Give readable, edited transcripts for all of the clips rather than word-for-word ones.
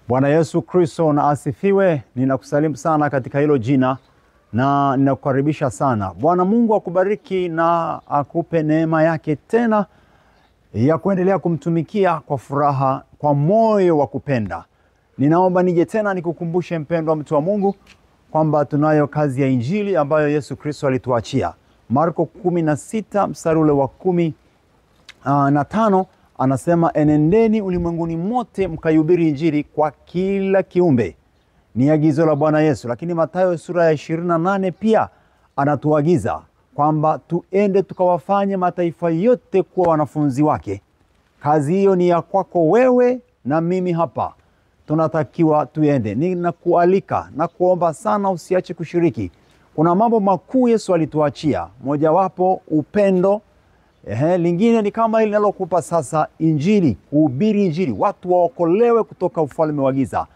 Bwana Yesu Kristo na asifiwe. Ninakusalimu sana katika hilo jina na ninakukaribisha sana. Bwana Mungu akubariki na akupe neema yake tena ya kuendelea kumtumikia kwa furaha, kwa moyo wa kupenda. Ninaomba nije tena nikukumbushe mpendwa mtu wa Mungu kwamba tunayo kazi ya injili ambayo Yesu Kristo alituachia. Marko 16 mstari ule wa 15 anasema, enendeni ulimwenguni mote mkaihubiri injili kwa kila kiumbe. Ni agizo la Bwana Yesu. Lakini Mathayo sura ya 28 pia anatuagiza kwamba tuende tukawafanye mataifa yote kuwa wanafunzi wake. Kazi hiyo ni ya kwako wewe na mimi hapa. Tunatakiwa tuende. Ninakualika na kuomba sana usiache kushiriki. Kuna mambo makuu Yesu alituachia. Mojawapo upendo. Lingine ni kama hili nalokupa sasa, injili, kuhubiri injili, watu waokolewe kutoka ufalme wa giza.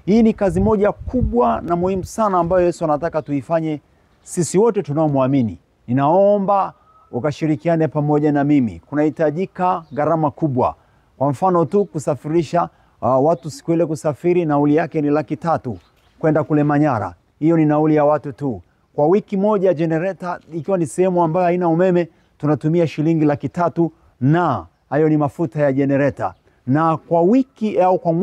Hii ni kazi moja kubwa na muhimu sana ambayo Yesu anataka tuifanye sisi wote tunaomwamini. Ninaomba ukashirikiane pamoja na mimi. Kunahitajika gharama kubwa. Kwa mfano tu kusafirisha watu siku ile, kusafiri nauli yake ni 300,000 kwenda kule Manyara. Hiyo ni nauli ya watu tu. Kwa wiki moja generator ikiwa ni sehemu ambayo haina umeme tunatumia shilingi 300,000, na hayo ni mafuta ya generator. Na kwa wiki au kwa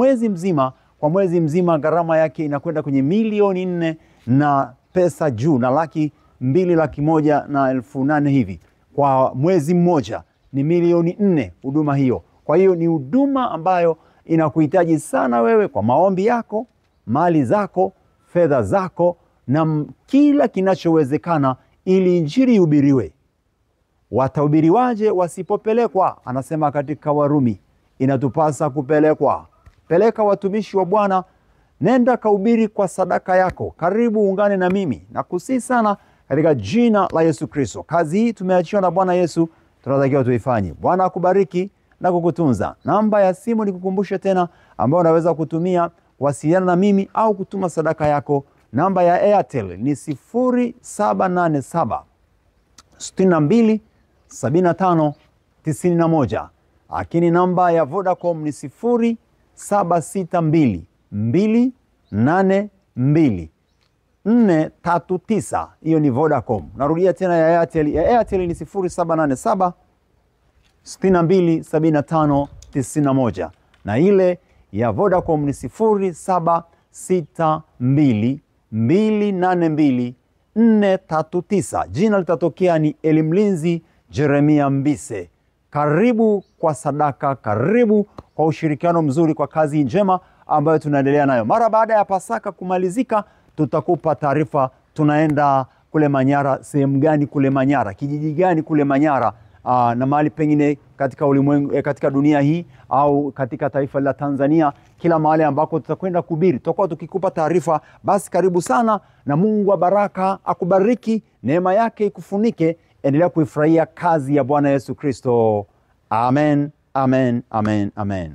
mwezi mzima gharama yake inakwenda kwenye 4,400,000 na pesa juu, na 2,108,000 hivi. Kwa mwezi mmoja ni 4,000,000 huduma hiyo. Kwa hiyo ni huduma ambayo inakuhitaji sana wewe kwa maombi yako, mali zako, fedha zako na kila kinachowezekana ili injili ihubiriwe. Watahubiriwaje wasipopelekwa? Anasema katika Warumi, inatupasa kupelekwa. Peleka watumishi wa Bwana, nenda kahubiri kwa sadaka yako. Karibu ungane na mimi na kusihi sana katika jina la Yesu Kristo. Kazi hii tumeachiwa na Bwana Yesu, tunatakiwa tuifanye. Bwana akubariki na kukutunza. Namba ya simu nikukumbushe tena ambayo unaweza kutumia kuwasiliana na mimi au kutuma sadaka yako. Namba ya Airtel ni 0787 62 75 91. Lakini namba ya Vodacom ni 0762 282 439. Hiyo ni Vodacom. Narudia tena ya Airtel. Ya Airtel ni 0787 62 75 91. Na ile ya Vodacom ni 0762 282 439. Jina litatokea ni Elimlinzi Jeremia Mbise. Karibu kwa sadaka, karibu kwa ushirikiano mzuri kwa kazi njema ambayo tunaendelea nayo. Mara baada ya Pasaka kumalizika, tutakupa taarifa tunaenda kule Manyara, sehemu gani kule Manyara, kijiji gani kule Manyara, na mahali pengine katika ulimwengu, katika dunia hii au katika taifa la Tanzania, kila mahali ambako tutakwenda kuhubiri tutakuwa tukikupa taarifa. Basi karibu sana, na Mungu wa baraka akubariki, neema yake ikufunike. Endelea kuifurahia kazi ya Bwana Yesu Kristo. Amen, amen, amen, amen.